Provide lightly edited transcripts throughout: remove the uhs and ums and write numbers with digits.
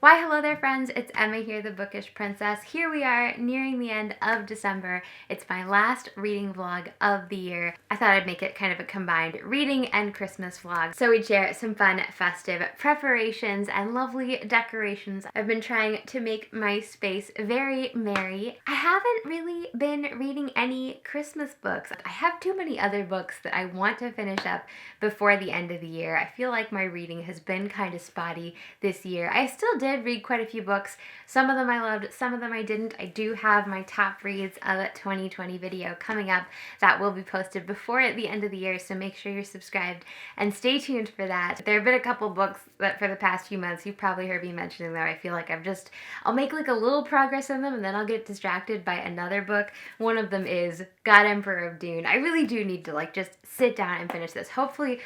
Why, hello there friends, it's Emma here, the Bookish Princess. Here we are, nearing the end of December. It's my last reading vlog of the year. I thought I'd make it kind of a combined reading and Christmas vlog, so we'd share some fun, festive preparations and lovely decorations. I've been trying to make my space very merry. I haven't really been reading any Christmas books. I have too many other books that I want to finish up before the end of the year. I feel like my reading has been kind of spotty this year. I still did read quite a few books. Some of them I loved, some of them I didn't. I do have my top reads of 2020 video coming up that will be posted before the end of the year, so make sure you're subscribed and stay tuned for that. There have been a couple books that for the past few months you've probably heard me mentioning that I feel like I'll make like a little progress in them and then I'll get distracted by another book. One of them is God Emperor of Dune. I really do need to like just sit down and finish this. Hopefully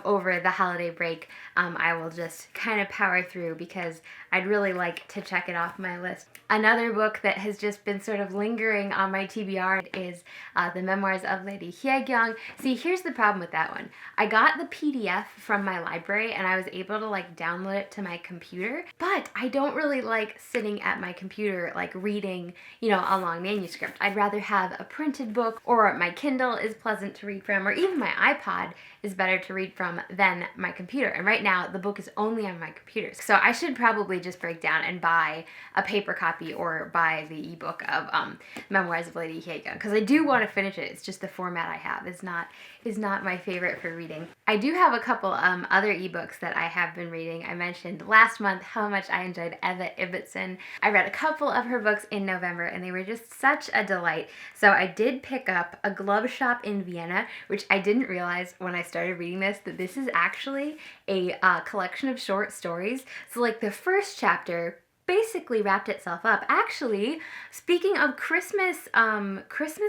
over the holiday break I will just kind of power through because I'd really like to check it off my list. Another book that has just been sort of lingering on my TBR is The Memoirs of Lady Hyekyung. See, here's the problem with that one. I got the PDF from my library and I was able to like download it to my computer, but I don't really like sitting at my computer like reading, you know, a long manuscript. I'd rather have a printed book, or my Kindle is pleasant to read from, or even my iPod is better to read from than my computer. And right now the book is only on my computer. So I should probably just break down and buy a paper copy or buy the ebook of Memoirs of Lady Hyekyung, because I do want to finish it. It's just the format I have is not my favorite for reading. I do have a couple other ebooks that I have been reading. I mentioned last month how much I enjoyed Eva Ibbotson. I read a couple of her books in November and they were just such a delight. So I did pick up A Glove Shop in Vienna, which I didn't realize when I started reading this that this is actually a collection of short stories. So like the first chapter basically wrapped itself up. Actually, speaking of Christmas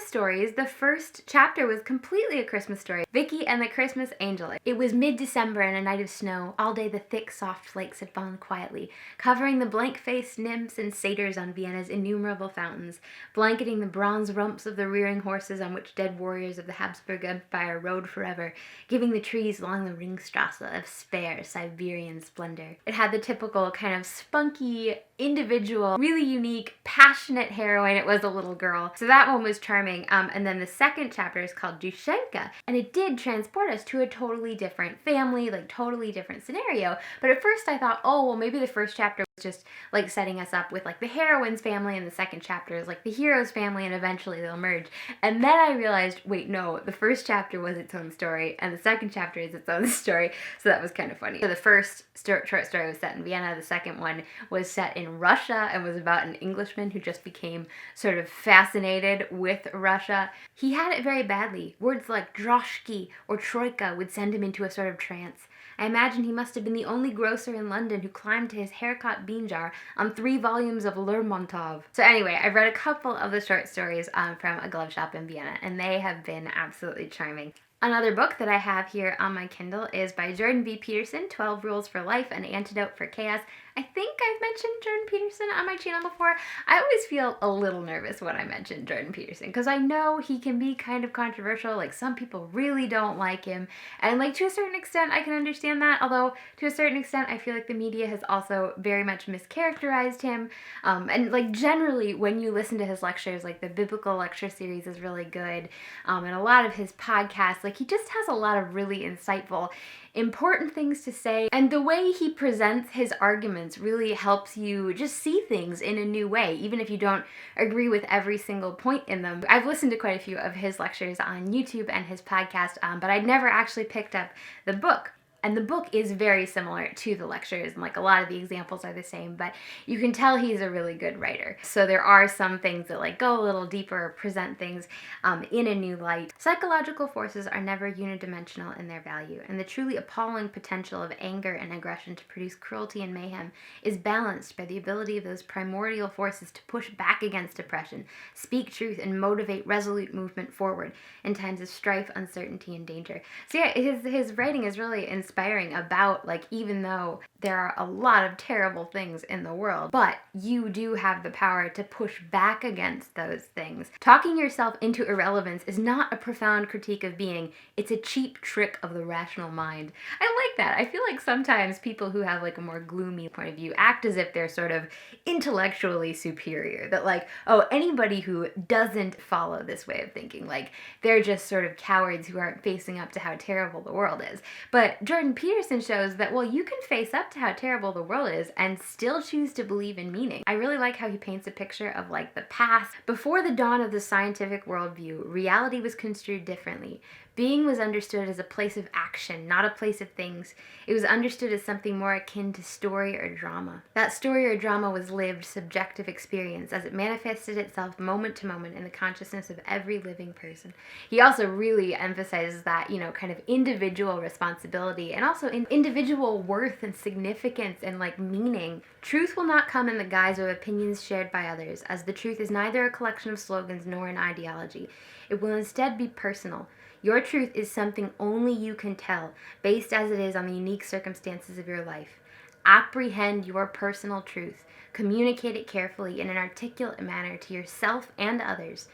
stories, the first chapter was completely a Christmas story. Vicky and the Christmas Angel. It was mid-December and a night of snow. All day the thick, soft flakes had fallen quietly, covering the blank-faced nymphs and satyrs on Vienna's innumerable fountains, blanketing the bronze rumps of the rearing horses on which dead warriors of the Habsburg Empire rode forever, giving the trees along the Ringstrasse a spare Siberian splendor. It had the typical kind of spunky, individual, really unique, passionate heroine. It was a little girl. So that one was charming. And then the second chapter is called Dushenka, and it did transport us to a totally different family, like totally different scenario. But at first I thought, oh, well, maybe the first chapter was just like setting us up with like the heroine's family, and the second chapter is like the hero's family, and eventually they'll merge. And then I realized, wait, no, the first chapter was its own story, and the second chapter is its own story. So that was kind of funny. So the first short story was set in Vienna. The second one was set in Russia and was about an Englishman who just became sort of fascinated with Russia. He had it very badly. Words like droshky or troika would send him into a sort of trance. I imagine he must have been the only grocer in London who climbed to his haircut bean jar on 3 volumes of Lermontov. So anyway, I've read a couple of the short stories from A Glove Shop in Vienna, and they have been absolutely charming. Another book that I have here on my Kindle is by Jordan B. Peterson, 12 Rules for Life, An Antidote for Chaos. I think I've mentioned Jordan Peterson on my channel before. I always feel a little nervous when I mention Jordan Peterson because I know he can be kind of controversial. Like, some people really don't like him, and like to a certain extent I can understand that, although to a certain extent I feel like the media has also very much mischaracterized him. And like generally when you listen to his lectures, like the biblical lecture series is really good, and a lot of his podcasts, like he just has a lot of really insightful, important things to say, and the way he presents his arguments moments really helps you just see things in a new way, even if you don't agree with every single point in them. I've listened to quite a few of his lectures on YouTube and his podcast, but I'd never actually picked up the book. And the book is very similar to the lectures, and like a lot of the examples are the same, but you can tell he's a really good writer. So there are some things that like go a little deeper, present things in a new light. Psychological forces are never unidimensional in their value, and the truly appalling potential of anger and aggression to produce cruelty and mayhem is balanced by the ability of those primordial forces to push back against oppression, speak truth, and motivate resolute movement forward in times of strife, uncertainty, and danger. So yeah, his writing is really inspiring about, like, even though there are a lot of terrible things in the world, but you do have the power to push back against those things. Talking yourself into irrelevance is not a profound critique of being, it's a cheap trick of the rational mind. I like that. I feel like sometimes people who have like a more gloomy point of view act as if they're sort of intellectually superior, that like, oh, anybody who doesn't follow this way of thinking, like, they're just sort of cowards who aren't facing up to how terrible the world is. But Jordan Peterson shows that, well, you can face up to how terrible the world is and still choose to believe in meaning. I really like how he paints a picture of like the past. Before the dawn of the scientific worldview, reality was construed differently. Being was understood as a place of action, not a place of things. It was understood as something more akin to story or drama. That story or drama was lived, subjective experience as it manifested itself moment to moment in the consciousness of every living person. He also really emphasizes that, you know, kind of individual responsibility and also in individual worth and significance and like meaning. Truth will not come in the guise of opinions shared by others, as the truth is neither a collection of slogans nor an ideology. It will instead be personal. Your truth is something only you can tell, based as it is on the unique circumstances of your life. Apprehend your personal truth. Communicate it carefully in an articulate manner to yourself and others.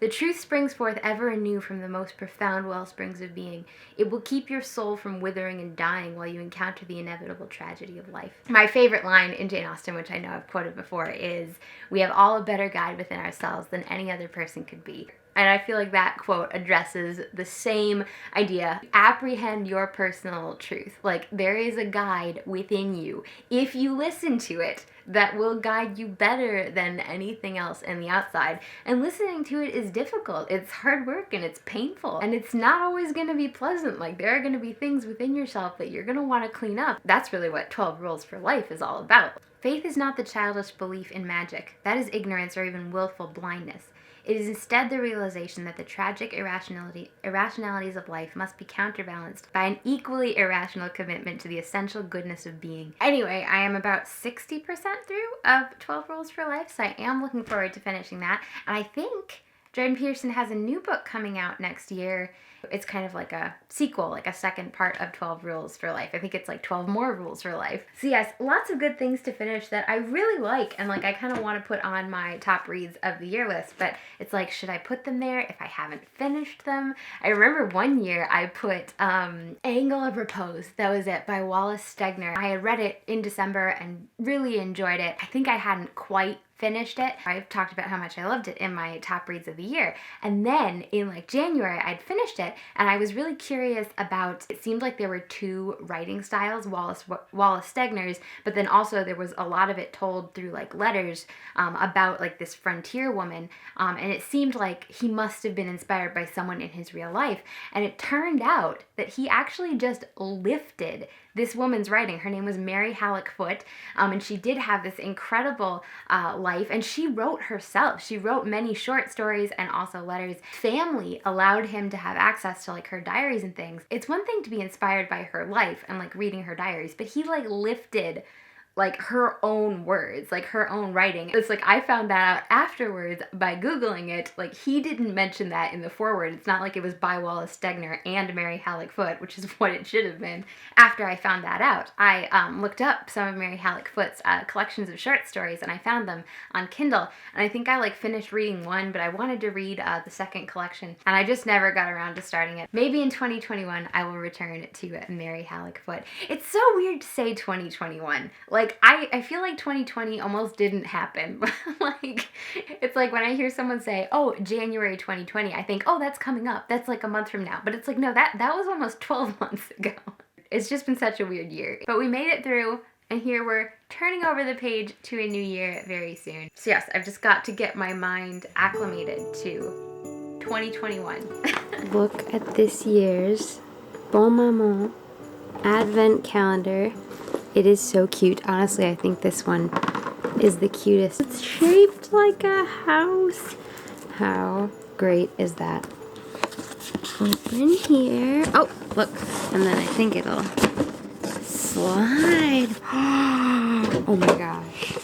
The truth springs forth ever anew from the most profound wellsprings of being. It will keep your soul from withering and dying while you encounter the inevitable tragedy of life. My favorite line in Jane Austen, which I know I've quoted before, is, "We have all a better guide within ourselves than any other person could be." And I feel like that quote addresses the same idea. Apprehend your personal truth. Like, there is a guide within you, if you listen to it, that will guide you better than anything else in the outside. And listening to it is difficult. It's hard work and it's painful. And it's not always going to be pleasant. Like, there are going to be things within yourself that you're going to want to clean up. That's really what 12 Rules for Life is all about. Faith is not the childish belief in magic. That is ignorance or even willful blindness. It is instead the realization that the tragic irrationalities of life must be counterbalanced by an equally irrational commitment to the essential goodness of being. Anyway, I am about 60% through of 12 Rules for Life, so I am looking forward to finishing that. And I think Jordan Peterson has a new book coming out next year. It's kind of like a sequel, like a second part of 12 Rules for Life. I think it's like 12 more rules for life. So yes, lots of good things to finish that I really like, and like I kind of want to put on my top reads of the year list, but it's like, should I put them there if I haven't finished them? I remember one year I put Angle of Repose, that was it, by Wallace Stegner. I had read it in December and really enjoyed it. I think I hadn't quite finished it. I've talked about how much I loved it in my top reads of the year. And then in like January, I'd finished it and I was really curious about, it seemed like there were two writing styles, Wallace Stegner's, but then also there was a lot of it told through like letters about like this frontier woman. And it seemed like he must have been inspired by someone in his real life. And it turned out that he actually just lifted this woman's writing. Her name was Mary Halleck Foote, and she did have this incredible life, and she wrote herself. She wrote many short stories and also letters. Family allowed him to have access to like her diaries and things. It's one thing to be inspired by her life and like reading her diaries, but he like lifted like her own words, like her own writing. It's like I found that out afterwards by Googling it. Like he didn't mention that in the foreword. It's not like it was by Wallace Stegner and Mary Halleck Foote, which is what it should have been. After I found that out, I looked up some of Mary Halleck Foote's collections of short stories and I found them on Kindle. And I think I like finished reading one, but I wanted to read the second collection and I just never got around to starting it. Maybe in 2021 I will return to Mary Halleck Foote. It's so weird to say 2021. Like, I feel like 2020 almost didn't happen. Like, it's like when I hear someone say, oh, January 2020, I think, oh, that's coming up. That's like a month from now. But it's like, no, that was almost 12 months ago. It's just been such a weird year. But we made it through. And here we're turning over the page to a new year very soon. So yes, I've just got to get my mind acclimated to 2021. Look at this year's Bon Maman Advent calendar. It is so cute. Honestly, I think this one is the cutest. It's shaped like a house. How great is that? Open here. Oh, look. And then I think it'll slide. Oh my gosh.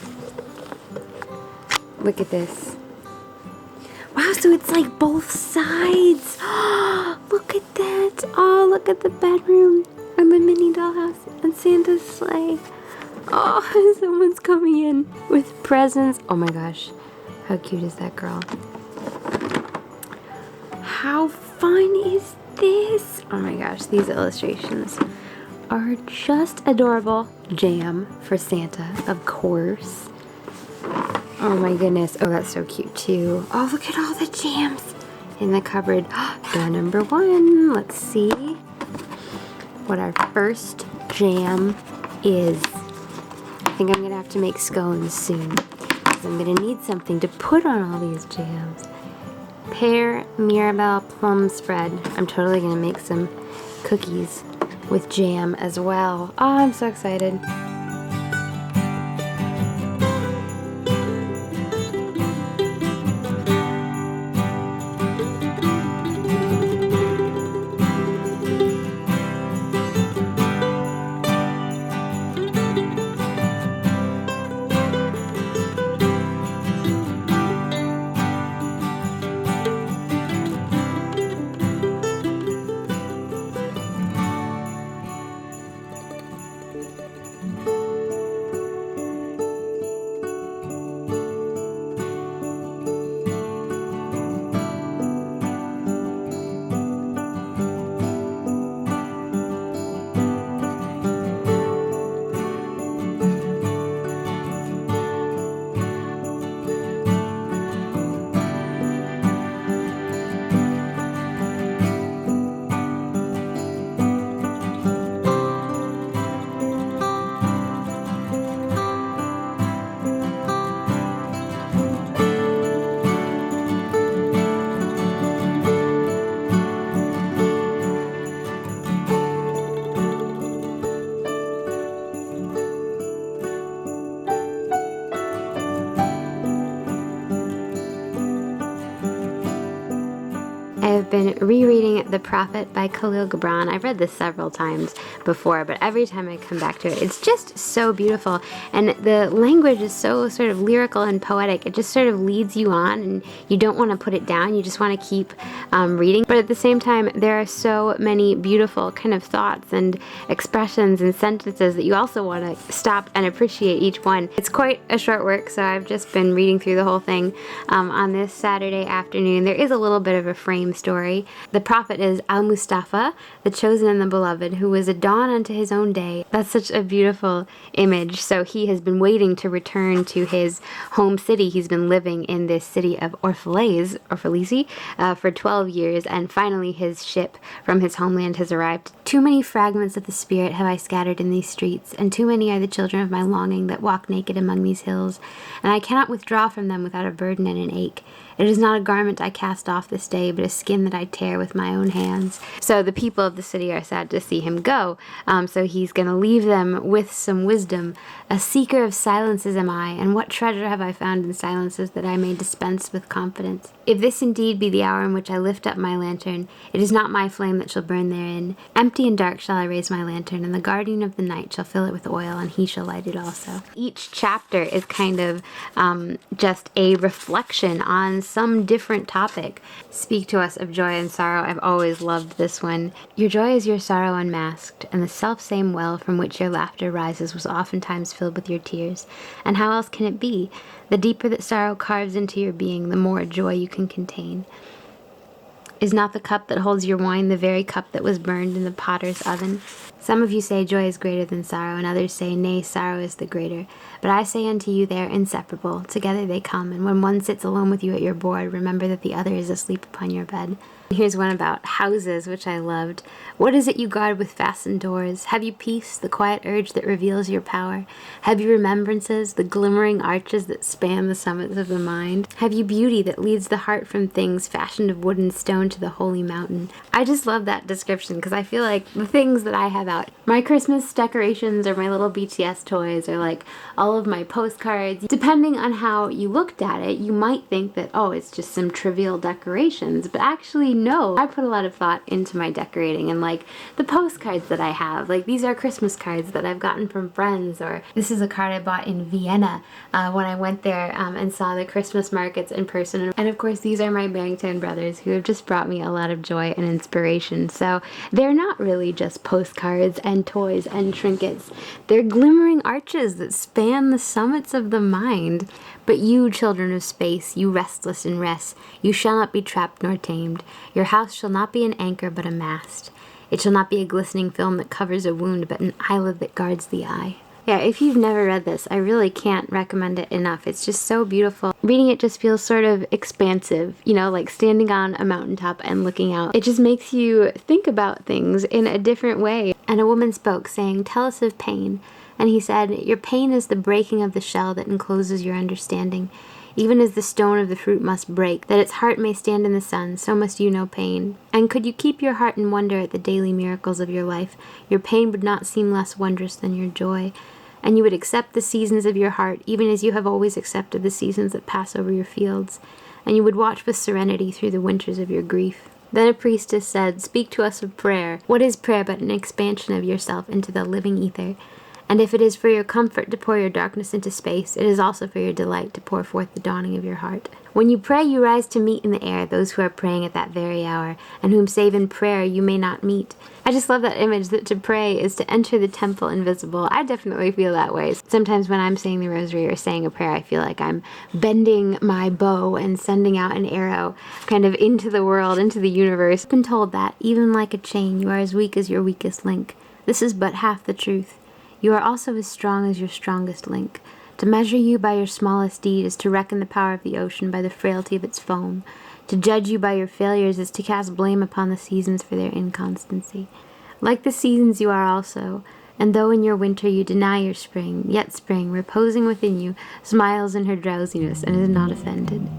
Look at this. Wow, so it's like both sides. Look at that. Oh, look at the bedroom and the mini dollhouse and Santa's sleigh. Oh, someone's coming in with presents. Oh my gosh. How cute is that girl? How fun is this? Oh my gosh, these illustrations are just adorable. Jam for Santa, of course. Oh my goodness. Oh, that's so cute too. Oh, look at all the jams in the cupboard. Door number 1. Let's see what our first jam is. I think I'm gonna have to make scones soon, because I'm gonna need something to put on all these jams. Pear Mirabelle plum spread. I'm totally gonna make some cookies with jam as well. Oh, I'm so excited. I've been rereading The Prophet by Khalil Gibran. I've read this several times before, but every time I come back to it, it's just so beautiful. And the language is so sort of lyrical and poetic. It just sort of leads you on, and you don't want to put it down. You just want to keep reading. But at the same time, there are so many beautiful kind of thoughts and expressions and sentences that you also want to stop and appreciate each one. It's quite a short work, so I've just been reading through the whole thing on this Saturday afternoon. There is a little bit of a frame story. The prophet is Al-Mustafa, the chosen and the beloved, who was a dawn unto his own day. That's such a beautiful image. So he has been waiting to return to his home city. He's been living in this city of Orphalese, for 12 years, and finally his ship from his homeland has arrived. Too many fragments of the Spirit have I scattered in these streets, and too many are the children of my longing that walk naked among these hills, and I cannot withdraw from them without a burden and an ache. It is not a garment I cast off this day, but a skin that I tear with my own hands. So the people of the city are sad to see him go. So he's going to leave them with some wisdom. A seeker of silences am I, and what treasure have I found in silences that I may dispense with confidence? If this indeed be the hour in which I lift up my lantern, it is not my flame that shall burn therein. Empty and dark shall I raise my lantern, and the guardian of the night shall fill it with oil, and he shall light it also. Each chapter is kind of just a reflection on some different topic. Speak to us of joy and sorrow. I've always loved this one. Your joy is your sorrow unmasked, and the self-same well from which your laughter rises was oftentimes filled with your tears. And how else can it be? The deeper that sorrow carves into your being, the more joy you can contain. Is not the cup that holds your wine the very cup that was burned in the potter's oven? Some of you say joy is greater than sorrow, and others say, nay, sorrow is the greater. But I say unto you, they are inseparable. Together they come, and when one sits alone with you at your board, remember that the other is asleep upon your bed. Here's one about houses, which I loved. What is it you guard with fastened doors? Have you peace, the quiet urge that reveals your power? Have you remembrances, the glimmering arches that span the summits of the mind? Have you beauty that leads the heart from things fashioned of wood and stone to the holy mountain? I just love that description because I feel like the things that I have out, my Christmas decorations or my little BTS toys or like all of my postcards, depending on how you looked at it, you might think that, oh, it's just some trivial decorations, but actually no, I put a lot of thought into my decorating, and like the postcards that I have, like these are Christmas cards that I've gotten from friends, or this is a card I bought in Vienna when I went there and saw the Christmas markets in person. And of course these are my Bangtan brothers who have just brought me a lot of joy and inspiration. So they're not really just postcards and toys and trinkets. They're glimmering arches that span the summits of the mind. But you, children of space, you restless in rest, you shall not be trapped nor tamed. Your house shall not be an anchor but a mast. It shall not be a glistening film that covers a wound but an eyelid that guards the eye. Yeah, if you've never read this, I really can't recommend it enough. It's just so beautiful. Reading it just feels sort of expansive, you know, like standing on a mountaintop and looking out. It just makes you think about things in a different way. And a woman spoke, saying, "Tell us of pain." And he said, "Your pain is the breaking of the shell that encloses your understanding. Even as the stone of the fruit must break, that its heart may stand in the sun, so must you know pain. And could you keep your heart in wonder at the daily miracles of your life, your pain would not seem less wondrous than your joy. And you would accept the seasons of your heart, even as you have always accepted the seasons that pass over your fields. And you would watch with serenity through the winters of your grief." Then a priestess said, "Speak to us of prayer. What is prayer but an expansion of yourself into the living ether? And if it is for your comfort to pour your darkness into space, it is also for your delight to pour forth the dawning of your heart. When you pray, you rise to meet in the air those who are praying at that very hour, and whom save in prayer you may not meet." I just love that image that to pray is to enter the temple invisible. I definitely feel that way. Sometimes when I'm saying the rosary or saying a prayer, I feel like I'm bending my bow and sending out an arrow kind of into the world, into the universe. I've been told that, even like a chain, you are as weak as your weakest link. This is but half the truth. You are also as strong as your strongest link. To measure you by your smallest deed is to reckon the power of the ocean by the frailty of its foam. To judge you by your failures is to cast blame upon the seasons for their inconstancy. Like the seasons you are also, and though in your winter you deny your spring, yet spring, reposing within you, smiles in her drowsiness and is not offended.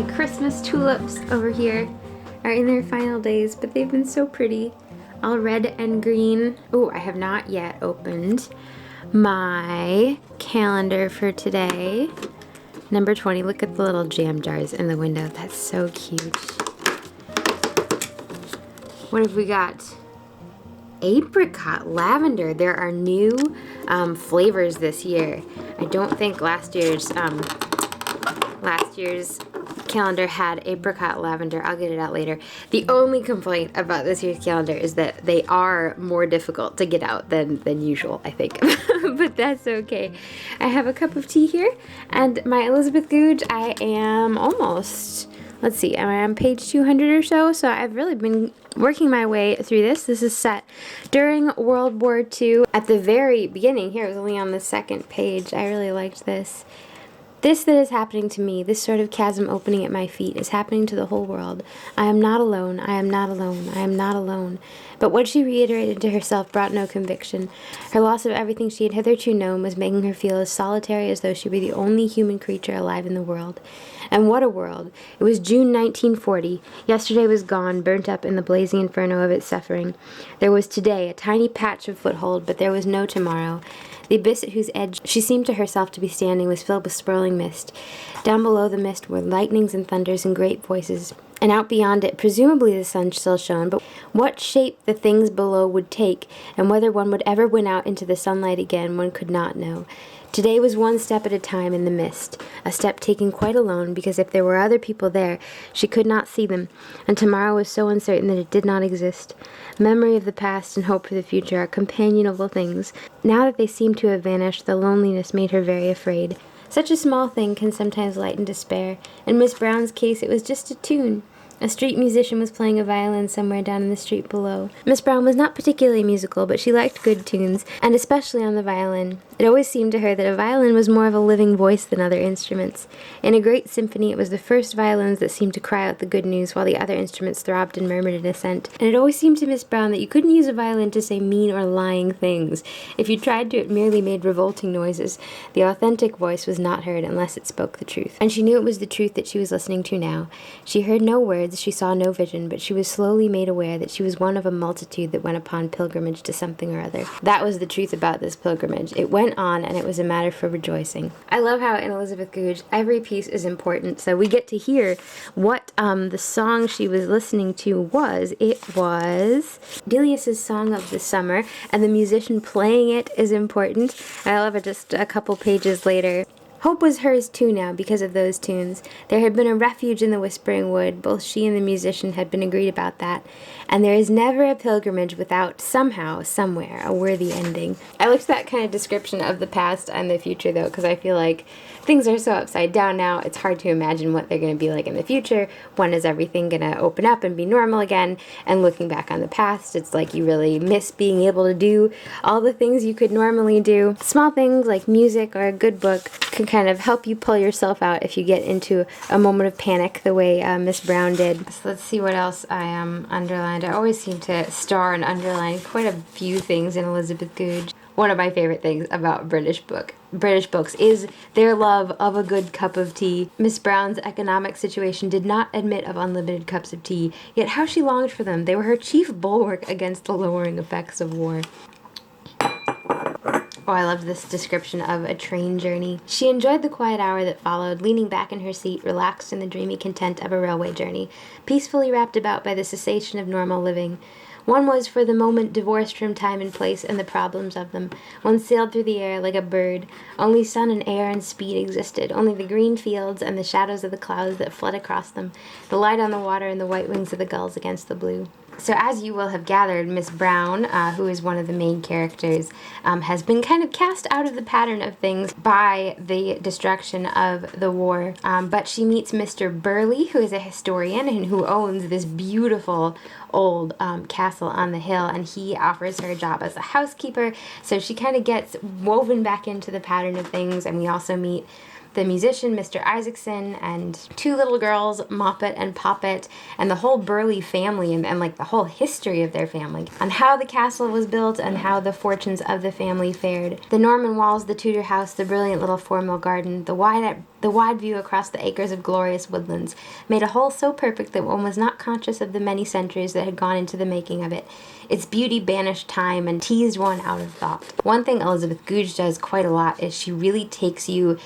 My Christmas tulips over here are in their final days, but they've been so pretty. All red and green. Oh, I have not yet opened my calendar for today. Number 20. Look at the little jam jars in the window. That's so cute. What have we got? Apricot lavender. There are new flavors this year. I don't think last year's calendar had apricot lavender. I'll get it out later. The only complaint about this year's calendar is that they are more difficult to get out than usual, I think. But that's okay. I have a cup of tea here and my Elizabeth Goudge. I am almost, let's see, I'm on page 200 or so, so I've really been working my way through this. This is set during World War II. At the very beginning here, it was only on the second page. I really liked this. This that is happening to me, this sort of chasm opening at my feet, is happening to the whole world. I am not alone, I am not alone, I am not alone. But what she reiterated to herself brought no conviction. Her loss of everything she had hitherto known was making her feel as solitary as though she were the only human creature alive in the world. And what a world! It was June 1940. Yesterday was gone, burnt up in the blazing inferno of its suffering. There was today a tiny patch of foothold, but there was no tomorrow. The abyss at whose edge she seemed to herself to be standing was filled with swirling mist. Down below the mist were lightnings and thunders and great voices, and out beyond it presumably the sun still shone, but what shape the things below would take, and whether one would ever win out into the sunlight again, one could not know. Today was one step at a time in the mist, a step taken quite alone, because if there were other people there, she could not see them, and tomorrow was so uncertain that it did not exist. Memory of the past and hope for the future are companionable things. Now that they seemed to have vanished, the loneliness made her very afraid. Such a small thing can sometimes lighten despair. In Miss Brown's case, it was just a tune. A street musician was playing a violin somewhere down in the street below. Miss Brown was not particularly musical, but she liked good tunes, and especially on the violin. It always seemed to her that a violin was more of a living voice than other instruments. In a great symphony, it was the first violins that seemed to cry out the good news, while the other instruments throbbed and murmured in assent. And it always seemed to Miss Brown that you couldn't use a violin to say mean or lying things. If you tried to, it merely made revolting noises. The authentic voice was not heard unless it spoke the truth. And she knew it was the truth that she was listening to now. She heard no words, she saw no vision, but she was slowly made aware that she was one of a multitude that went upon pilgrimage to something or other. That was the truth about this pilgrimage. It went on, and it was a matter for rejoicing. I love how in Elizabeth Goudge, every piece is important. So we get to hear what the song she was listening to was. It was Delius's Song of the Summer, and the musician playing it is important. I love it just a couple pages later. Hope was hers too now because of those tunes. There had been a refuge in the Whispering Wood. Both she and the musician had been agreed about that. And there is never a pilgrimage without somehow, somewhere, a worthy ending. I liked that kind of description of the past and the future though, because I feel like things are so upside down now, it's hard to imagine what they're going to be like in the future. When is everything going to open up and be normal again? And looking back on the past, it's like you really miss being able to do all the things you could normally do. Small things like music or a good book can kind of help you pull yourself out if you get into a moment of panic the way Miss Brown did. So let's see what else I underlined. I always seem to star and underline quite a few things in Elizabeth Goudge. One of my favorite things about British books is their love of a good cup of tea. Miss Brown's economic situation did not admit of unlimited cups of tea, yet how she longed for them. They were her chief bulwark against the lowering effects of war. Oh, I love this description of a train journey. She enjoyed the quiet hour that followed, leaning back in her seat, relaxed in the dreamy content of a railway journey, peacefully wrapped about by the cessation of normal living. One was for the moment divorced from time and place and the problems of them. One sailed through the air like a bird. Only sun and air and speed existed, only the green fields and the shadows of the clouds that fled across them, the light on the water and the white wings of the gulls against the blue. So as you will have gathered, Miss Brown, who is one of the main characters, has been kind of cast out of the pattern of things by the destruction of the war. But she meets Mr. Burley, who is a historian and who owns this beautiful old castle on the hill, and he offers her a job as a housekeeper. So she kind of gets woven back into the pattern of things, and we also meet the musician, Mr. Isaacson, and two little girls, Moppet and Poppet, and the whole Burley family, and like the whole history of their family, on how the castle was built and how the fortunes of the family fared. The Norman walls, the Tudor house, the brilliant little 4-mill garden, the wide view across the acres of glorious woodlands, made a whole so perfect that one was not conscious of the many centuries that had gone into the making of it. Its beauty banished time and teased one out of thought. One thing Elizabeth Goudge does quite a lot is she really takes you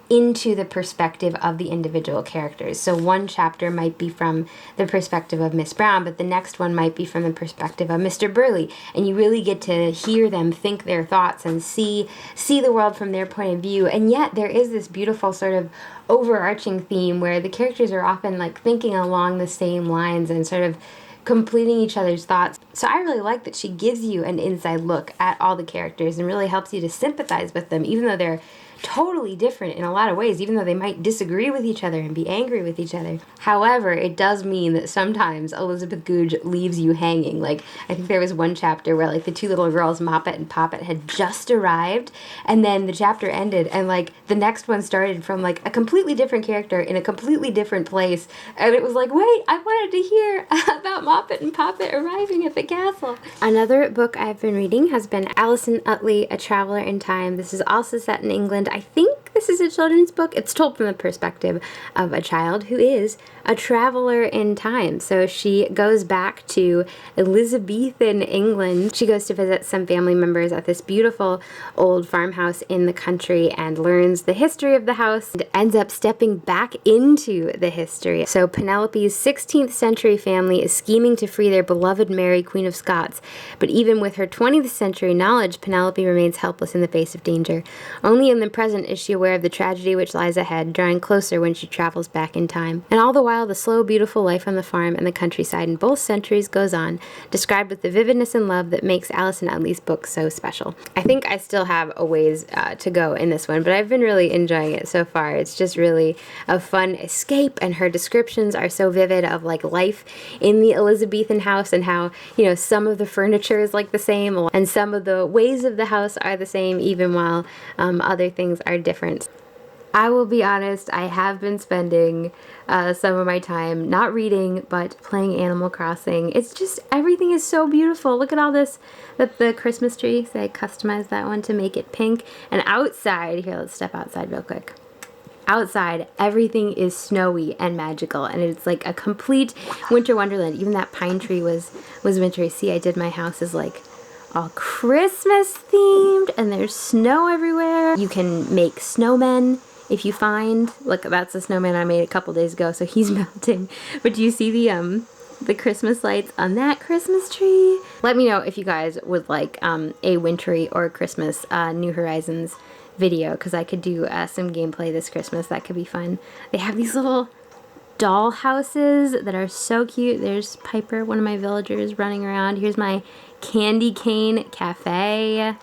into the perspective of the individual characters. So one chapter might be from the perspective of Miss Brown, but the next one might be from the perspective of Mr. Burley, and you really get to hear them think their thoughts and see the world from their point of view. And yet there is this beautiful sort of overarching theme where the characters are often like thinking along the same lines and sort of completing each other's thoughts. So I really like that she gives you an inside look at all the characters and really helps you to sympathize with them, even though they're totally different in a lot of ways, even though they might disagree with each other and be angry with each other. However, it does mean that sometimes Elizabeth Goudge leaves you hanging. Like, I think there was one chapter where like the two little girls, Moppet and Poppet, had just arrived, and then the chapter ended, and like the next one started from like a completely different character in a completely different place, and it was like, wait, I wanted to hear about Moppet and Poppet arriving at the castle. Another book I've been reading has been Alison Utley, A Traveler in Time. This is also set in England. I think this is a children's book. It's told from the perspective of a child who is a traveler in time. So she goes back to Elizabethan England. She goes to visit some family members at this beautiful old farmhouse in the country and learns the history of the house and ends up stepping back into the history. So Penelope's 16th century family is scheming to free their beloved Mary, Queen of Scots. But even with her 20th century knowledge, Penelope remains helpless in the face of danger. Only in the present is she aware of the tragedy which lies ahead, drawing closer when she travels back in time. And all the while, the slow, beautiful life on the farm and the countryside in both centuries goes on, described with the vividness and love that makes Alison Utley's book so special. I think I still have a ways to go in this one, but I've been really enjoying it so far. It's just really a fun escape, and her descriptions are so vivid of like life in the Elizabethan house and how, you know, some of the furniture is like the same and some of the ways of the house are the same, even while other things are different. I will be honest, I have been spending some of my time not reading, but playing Animal Crossing. It's just, everything is so beautiful. Look at all this, the Christmas tree. So I customized that one to make it pink. And outside, here, let's step outside real quick. Outside, everything is snowy and magical, and it's like a complete winter wonderland. Even that pine tree was wintry. See, I did my house is like all Christmas themed, and there's snow everywhere. You can make snowmen if you find, look, that's a snowman I made a couple days ago, so he's melting. But do you see the Christmas lights on that Christmas tree? Let me know if you guys would like a wintry or Christmas New Horizons video, because I could do some gameplay this Christmas. That could be fun. They have these little doll houses that are so cute. There's Piper, one of my villagers, running around. Here's my candy cane cafe.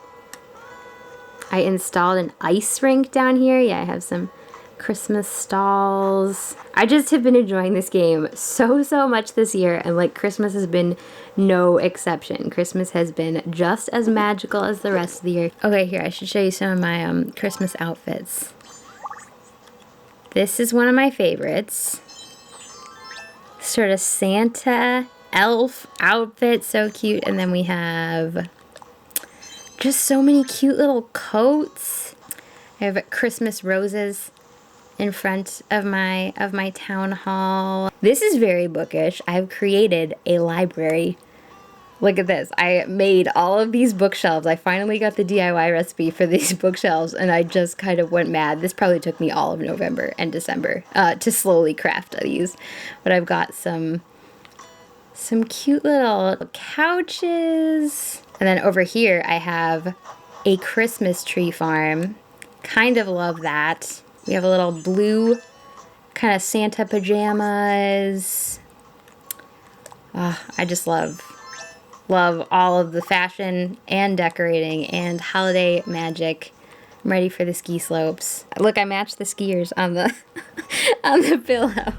I installed an ice rink down here. Yeah, I have some Christmas stalls. I just have been enjoying this game so much this year, and like Christmas has been no exception. Christmas has been just as magical as the rest of the year. Okay, here, I should show you some of my Christmas outfits. This is one of my favorites. Sort of Santa elf outfit, so cute. And then we have just so many cute little coats. I have Christmas roses in front of my town hall. This is very bookish. I've created a library. Look at this. I made all of these bookshelves. I finally got the DIY recipe for these bookshelves, and I just kind of went mad. This probably took me all of November and December to slowly craft these. But I've got some cute little couches. And then over here I have a Christmas tree farm. Kind of love that. We have a little blue kind of Santa pajamas. I just love all of the fashion and decorating and holiday magic. I'm ready for the ski slopes. Look, I matched the skiers on the on the pillow.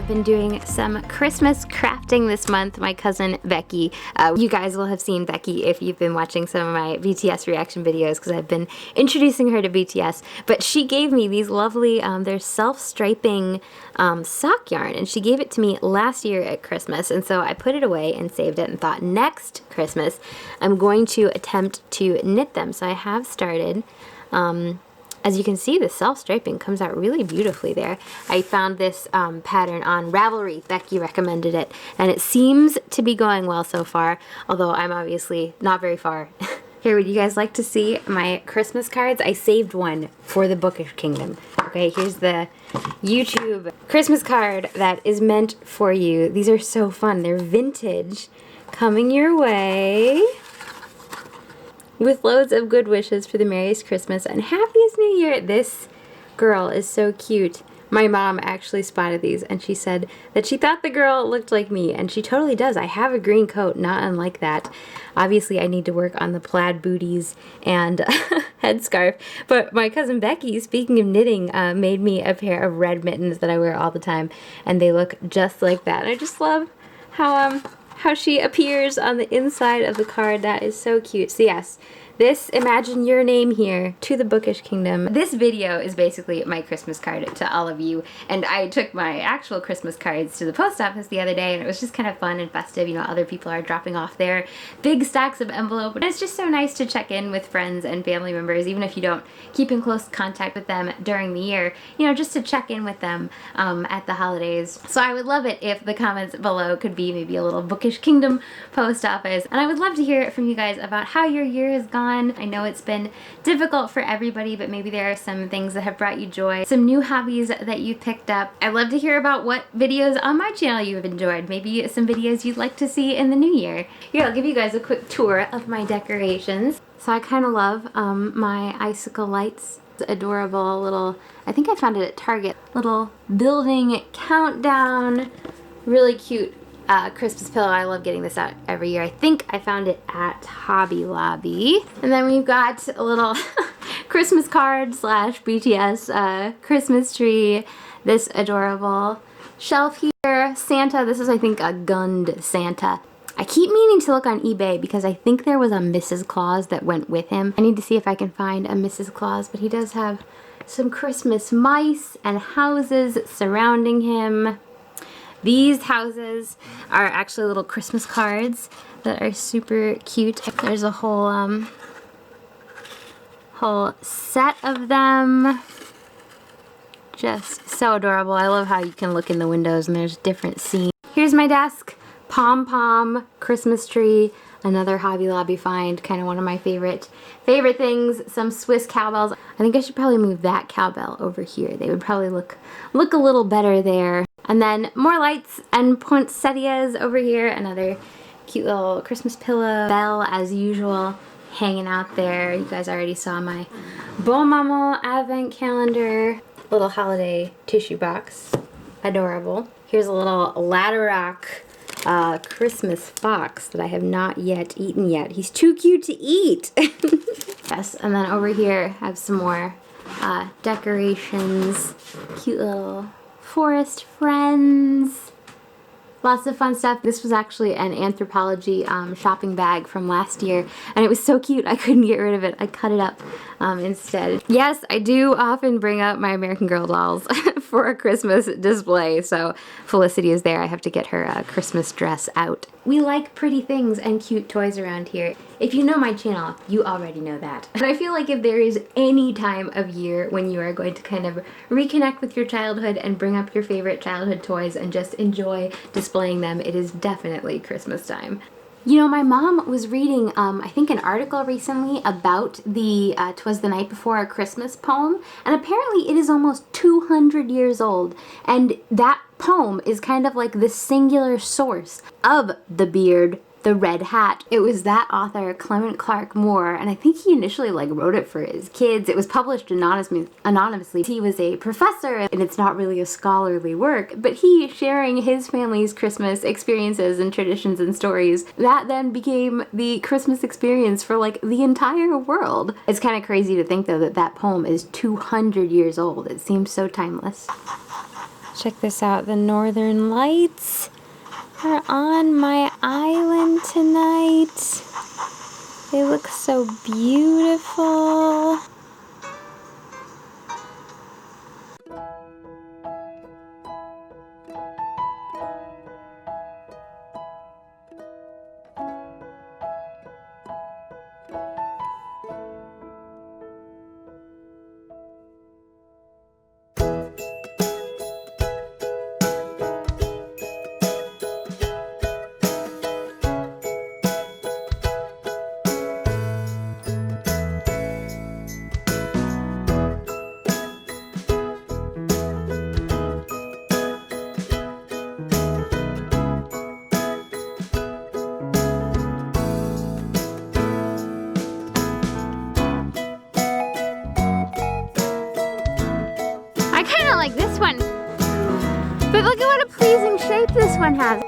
have been doing some Christmas crafting this month. My cousin Becky, you guys will have seen Becky if you've been watching some of my BTS reaction videos because I've been introducing her to BTS. But she gave me these lovely, they're self-striping sock yarn, and she gave it to me last year at Christmas, and so I put it away and saved it and thought next Christmas I'm going to attempt to knit them. So I have started. As you can see, the self-striping comes out really beautifully there. I found this pattern on Ravelry. Becky recommended it, and it seems to be going well so far, although I'm obviously not very far. Here, would you guys like to see my Christmas cards? I saved one for the Bookish Kingdom. Okay, here's the YouTube Christmas card that is meant for you. These are so fun. They're vintage, coming your way, with loads of good wishes for the merriest Christmas and happiest New Year. This girl is so cute. My mom actually spotted these, and she said that she thought the girl looked like me, and she totally does. I have a green coat, not unlike that. Obviously, I need to work on the plaid booties and headscarf, but my cousin Becky, speaking of knitting, made me a pair of red mittens that I wear all the time, and they look just like that. And I just love how she appears on the inside of the card. That is so cute. So yes, this, imagine your name here, to the Bookish Kingdom. This video is basically my Christmas card to all of you, and I took my actual Christmas cards to the post office the other day, and it was just kind of fun and festive. You know, other people are dropping off their big stacks of envelope, and it's just so nice to check in with friends and family members, even if you don't keep in close contact with them during the year, you know, just to check in with them at the holidays. So I would love it if the comments below could be maybe a little Bookish Kingdom post office, and I would love to hear from you guys about how your year has gone. I know it's been difficult for everybody, but maybe there are some things that have brought you joy, some new hobbies that you picked up. I'd love to hear about what videos on my channel you have enjoyed, maybe some videos you'd like to see in the new year. Here, I'll give you guys a quick tour of my decorations. So I kind of love my icicle lights. It's adorable little, I think I found it at Target, little building countdown, really cute Christmas pillow. I love getting this out every year. I think I found it at Hobby Lobby. And then we've got a little Christmas card slash BTS Christmas tree. This adorable shelf here. Santa. This is, I think, a Gund Santa. I keep meaning to look on eBay because I think there was a Mrs. Claus that went with him. I need to see if I can find a Mrs. Claus, but he does have some Christmas mice and houses surrounding him. These houses are actually little Christmas cards that are super cute. There's a whole set of them. Just so adorable. I love how you can look in the windows and there's different scenes. Here's my desk. Pom-pom, Christmas tree, another Hobby Lobby find, kind of one of my favorite things. Some Swiss cowbells. I think I should probably move that cowbell over here. They would probably look a little better there. And then more lights and poinsettias over here. Another cute little Christmas pillow. Bell, as usual, hanging out there. You guys already saw my Bon Maman advent calendar. Little holiday tissue box. Adorable. Here's a little Ladder Rock Christmas fox that I have not yet eaten yet. He's too cute to eat. Yes, and then over here I have some more decorations. Cute little forest friends. Lots of fun stuff. This was actually an Anthropologie shopping bag from last year, and it was so cute I couldn't get rid of it. I cut it up instead. Yes, I do often bring up my American Girl dolls for a Christmas display, so Felicity is there. I have to get her a Christmas dress out. We like pretty things and cute toys around here. If you know my channel, you already know that. And I feel like if there is any time of year when you are going to kind of reconnect with your childhood and bring up your favorite childhood toys and just enjoy displaying them, it is definitely Christmas time. You know, my mom was reading, I think, an article recently about the 'Twas the Night Before a Christmas poem, and apparently it is almost 200 years old, and that poem is kind of like the singular source of the beard, the red hat. It was that author, Clement Clark Moore, and I think he initially wrote it for his kids. It was published anonymously. He was a professor, and it's not really a scholarly work, but he sharing his family's Christmas experiences and traditions and stories, that then became the Christmas experience for the entire world. It's kind of crazy to think though that that poem is 200 years old. It seems so timeless. Check this out, the northern lights are on my island tonight. They look so beautiful. I kind of like this one, but look at what a pleasing shape this one has.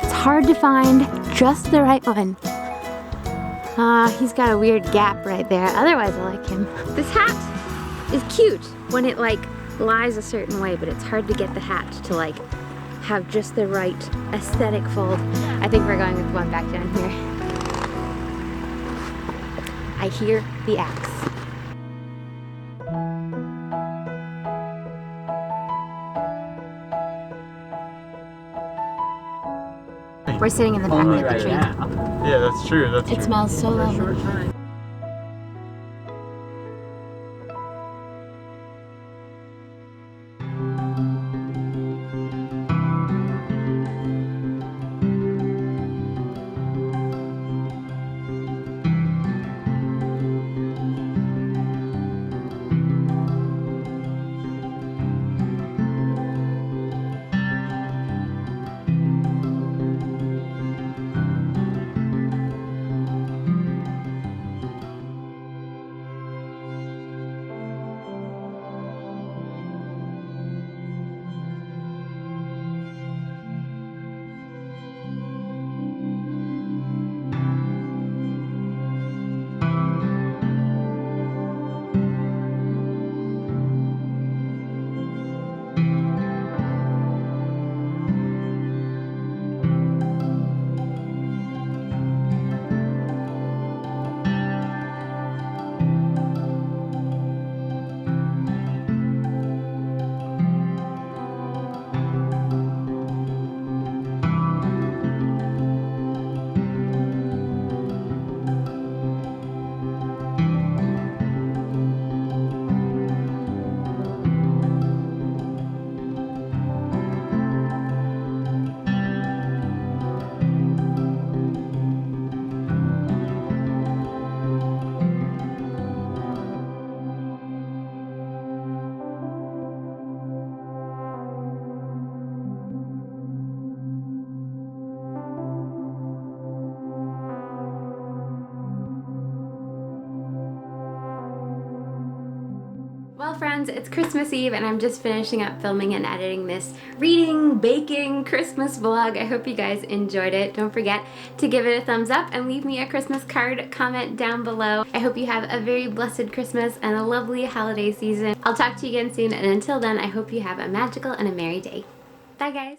It's hard to find just the right one. He's got a weird gap right there. Otherwise, I like him. This hat is cute when it like lies a certain way, but it's hard to get the hat to like have just the right aesthetic fold. I think we're going with one back down here. I hear the axe. We're sitting in the back of the tree. Yeah, that's true. That's true. It smells so lovely. Well friends, it's Christmas Eve and I'm just finishing up filming and editing this reading, baking, Christmas vlog. I hope you guys enjoyed it. Don't forget to give it a thumbs up and leave me a Christmas card comment down below. I hope you have a very blessed Christmas and a lovely holiday season. I'll talk to you again soon, and until then, I hope you have a magical and a merry day. Bye guys!